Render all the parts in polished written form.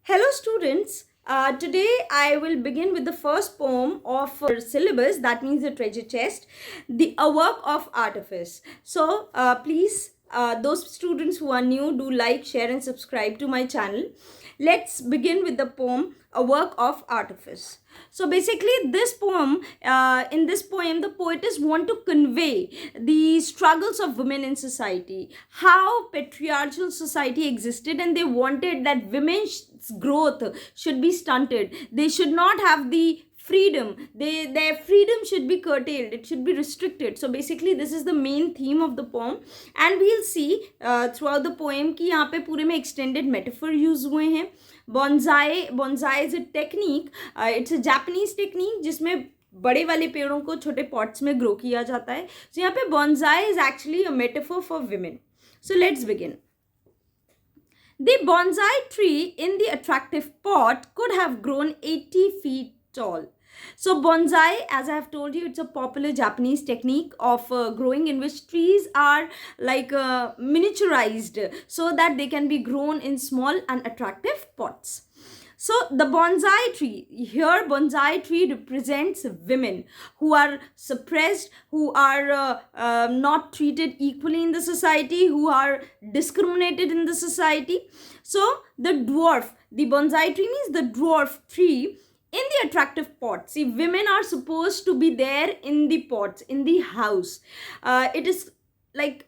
Hello students, today I will begin with the first poem of syllabus, that means the treasure chest, A Work of Artifice. So please, those students who are new, do like, share and subscribe to my channel. Let's begin with the poem A Work of Artifice. So basically in this poem, the poetess want to convey the struggles of women in society, how patriarchal society existed, and they wanted that women's growth should be stunted. They should not have the freedom. Their freedom should be curtailed. It should be restricted. So basically this is the main theme of the poem, and we'll see throughout the poem कि यहाँ पे पूरे में extended metaphor use हुए हैं. Bonsai is a technique. It's a Japanese technique जिसमें बड़े वाले पेड़ों को छोटे पॉट्स में ग्रो किया जाता है. So यहाँ पे bonsai is actually a metaphor for women. So let's begin. The bonsai tree in the attractive pot could have grown 80 feet tall. So bonsai, as I have told you, it's a popular Japanese technique of growing in which trees are like miniaturized so that they can be grown in small and attractive pots. So the bonsai tree, here bonsai tree represents women who are suppressed, who are not treated equally in the society, who are discriminated in the society. So the bonsai tree means the dwarf tree in the attractive pot. See, women are supposed to be there in the pots, in the house. It is like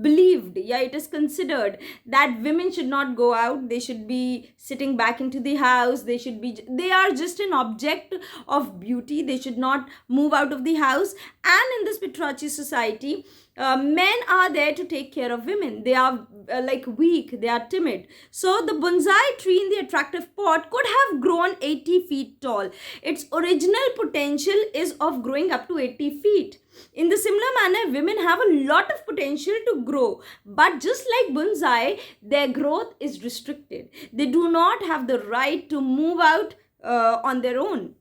believed, it is considered that women should not go out. They should be sitting back into the house. They are just an object of beauty. They should not move out of the house. And in this patriarchal society, men are there to take care of women. They are like weak, they are timid. So the bonsai tree in the attractive pot could have grown 80 feet tall. Its original potential is of growing up to 80 feet. In the similar manner, women have a lot of potential to grow, but just like bonsai, their growth is restricted. They do not have the right to move out on their own.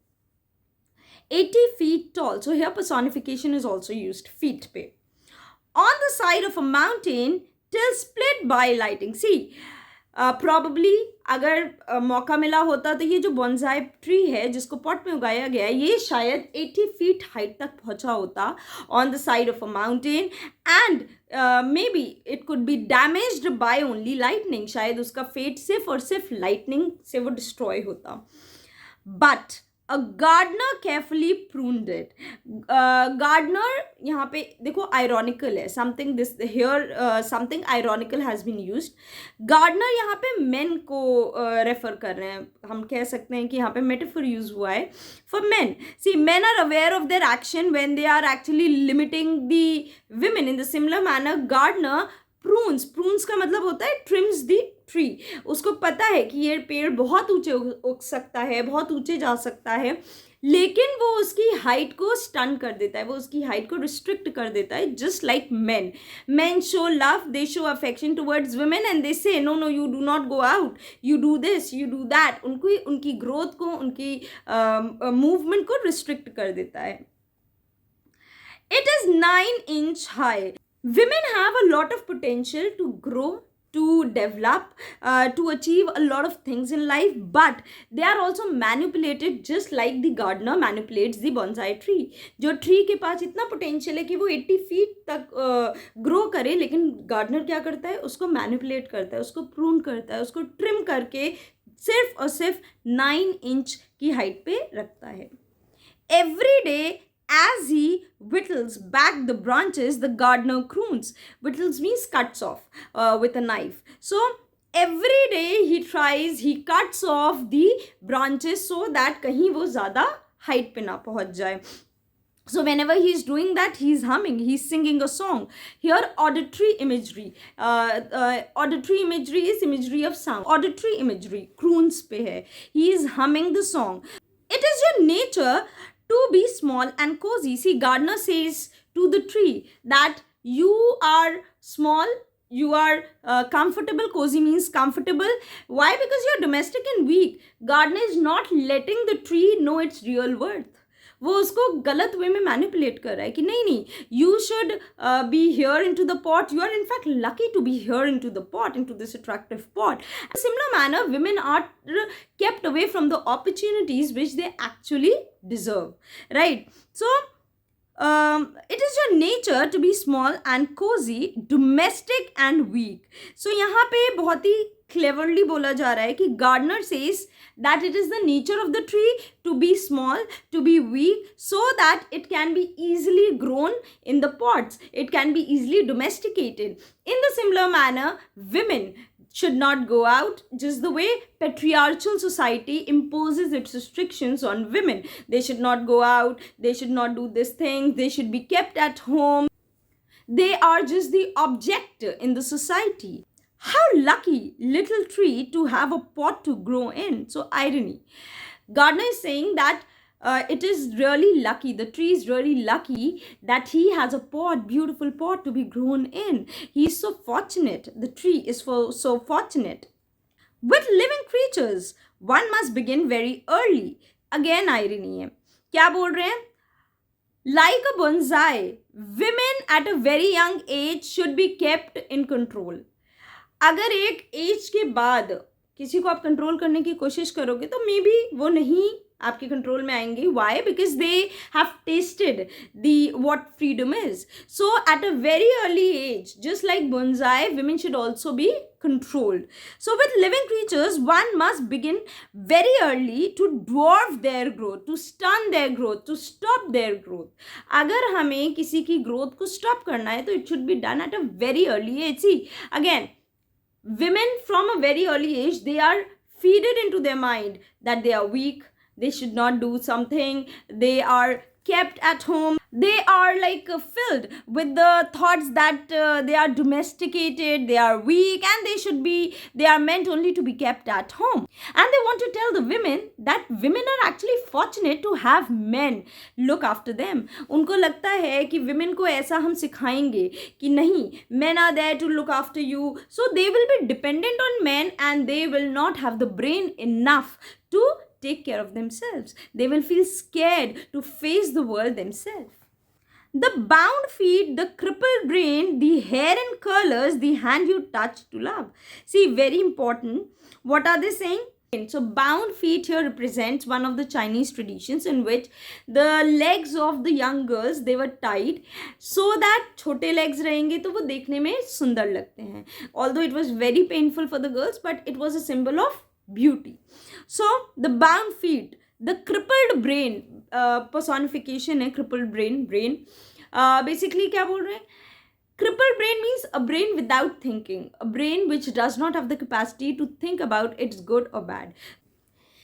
80 feet tall. So here personification is also used, feet pe. On the side of a mountain till split by lightning. See, probably अगर मौका मिला होता तो ये जो bonsai tree है जिसको pot में उगाया गया है, ये शायद 80 फीट हाइट तक पहुंचा होता on the side of a mountain, and may be it could be damaged by only lightning. शायद उसका फेट सिर्फ और सिर्फ लाइटनिंग से वो डिस्ट्रॉय होता. But A gardener carefully pruned it. Gardener यहाँ पे देखो ironical है. Something ironical has been used. Gardener यहाँ पे men को refer कर रहे हैं. हम कह सकते हैं कि यहाँ पे metaphor use हुआ है for men. See, men are aware of their action when they are actually limiting the women. In the similar manner, gardener prunes का मतलब होता है trims the ट्री. उसको पता है कि ये पेड़ बहुत ऊंचे उग सकता है, बहुत ऊंचे जा सकता है, लेकिन वो उसकी हाइट को स्टन कर देता है, वो उसकी हाइट को रिस्ट्रिक्ट कर देता है. Just like men show love, they show affection towards women and they say no, you do not go out, you do this, you do that. उनकी ग्रोथ को, उनकी मूवमेंट को रिस्ट्रिक्ट कर देता है. It is 9 inch high. Women have a lot of potential to grow, to develop, to achieve a lot of things in life, but they are also manipulated just like the gardener manipulates the bonsai tree. जो tree के पास इतना potential है कि वो 80 feet तक grow करे, लेकिन gardener क्या करता है, उसको मैनिपुलेट करता है, उसको प्रून करता है, उसको ट्रिम करके सिर्फ और सिर्फ 9 इंच की हाइट पे रखता है. Every day as he whittles back the branches, the gardener croons. Whittles means cuts off with a knife. So every day he cuts off the branches so that kahin wo zyada height pe na pahunch jaye. So whenever he is doing that, he is humming, he is singing a song. Here auditory imagery. Auditory imagery is imagery of sound. Auditory imagery, croons pe hai. He is humming the song. It is your nature to be small and cozy. See, gardener says to the tree that you are small, you are comfortable. Cozy means comfortable. Why? Because you're domestic and weak. Gardener is not letting the tree know its real worth. वो उसको गलत वे में manipulate कर रहा है कि नहीं नहीं, you should be here into the pot, you are in fact lucky to be here into the pot, into this attractive pot. In a similar manner, women are kept away from the opportunities which they actually deserve, right? So it is your nature to be small and cozy, domestic and weak. So यहाँ पे बहुत ही cleverly बोला जा रहा है कि gardener says that it is the nature of the tree to be small, to be weak, so that it can be easily grown in the pots. It can be easily domesticated. In the similar manner, women should not go out just the way patriarchal society imposes its restrictions on women. They should not go out, they should not do this thing, they should be kept at home. They are just the object in the society. How lucky little tree to have a pot to grow in. So irony. Gardner is saying that it is really lucky, the tree is really lucky that he has a pot, beautiful pot to be grown in. He is so fortunate. The tree is so fortunate. With living creatures, one must begin very early. Again irony है. क्या बोल रहे हैं? Like a bonsai, women at a very young age should be kept in control. अगर एक as के बाद किसी को आप कंट्रोल करने की कोशिश करोगे तो मे बी वो नहीं आपके कंट्रोल में आएंगे. Why? Because they have tested the what freedom is. So at a very early age, just like bonsai, women should also be controlled. So with living creatures, one must begin very early to dwarf their growth, to stun their growth, to stop their growth. अगर हमें किसी की growth को stop करना है तो it should be done at a very early age. See, again, women from a very early age, they are feeded into their mind that they are weak, they should not do something, they are kept at home, they are like filled with the thoughts that they are domesticated, they are weak, and they are meant only to be kept at home. And they want to tell the women that women are actually fortunate to have men look after them. उनको लगता है कि women को ऐसा हम सिखाएंगे कि नहीं, men are there to look after you, so they will be dependent on men and they will not have the brain enough to take care of themselves. They will feel scared to face the world themselves. The bound feet, the crippled brain, the hair and curlers, the hand you touch to love. See, very important. What are they saying? So bound feet here represents one of the Chinese traditions in which the legs of the young girls, they were tied so that छोटे legs रहेंगे तो वो देखने में सुंदर लगते हैं. Although it was very painful for the girls, but it was a symbol of beauty. So the bound feet, the crippled brain, personification है crippled brain. Basically क्या बोल रहे हैं? Crippled brain means a brain without thinking, a brain which does not have the capacity to think about its good or bad.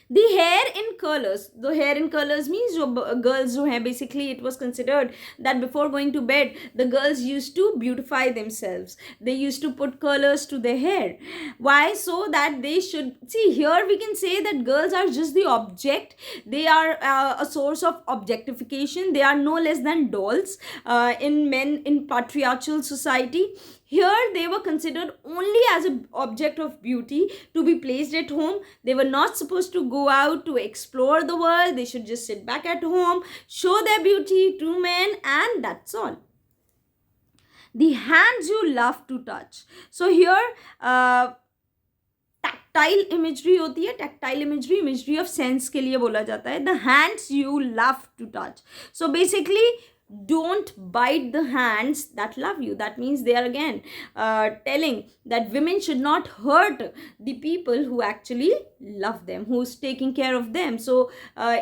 The hair in colors, the hair in colors means जो girls जो हैं, basically it was considered that before going to bed the girls used to beautify themselves. They used to put colors to their hair. Why? So that they should see, here we can say that girls are just the object. They are a source of objectification. They are no less than dolls in patriarchal society. Here they were considered only as an object of beauty to be placed at home. They were not supposed to go out to explore the world. They should just sit back at home, show their beauty to men, and that's all. The hands you love to touch. So here tactile imagery होती है. Tactile imagery of sense के लिए बोला जाता है. The hands you love to touch. So basically, don't bite the hands that love you. That means they are again telling that women should not hurt the people who actually love them, who's taking care of them. So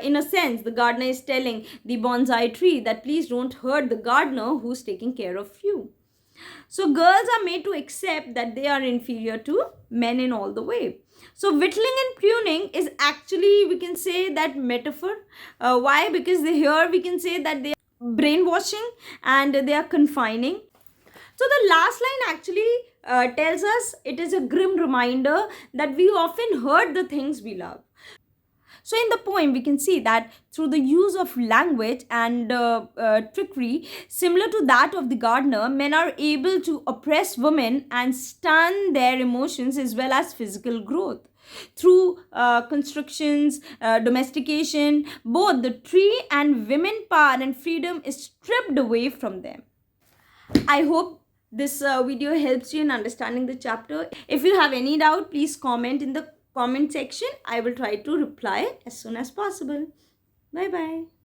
in a sense, the gardener is telling the bonsai tree that please don't hurt the gardener who's taking care of you. So girls are made to accept that they are inferior to men in all the way. So whittling and pruning is actually, we can say, that metaphor. Why? Because here we can say that they brainwashing and they are confining. So the last line actually tells us, it is a grim reminder that we often hurt the things we love. So in the poem, we can see that through the use of language and trickery, similar to that of the gardener, men are able to oppress women and stun their emotions as well as physical growth. Through constructions, domestication, both the tree and women power and freedom is stripped away from them. I hope this video helps you in understanding the chapter. If you have any doubt, please comment in the comment section. I will try to reply as soon as possible. Bye bye.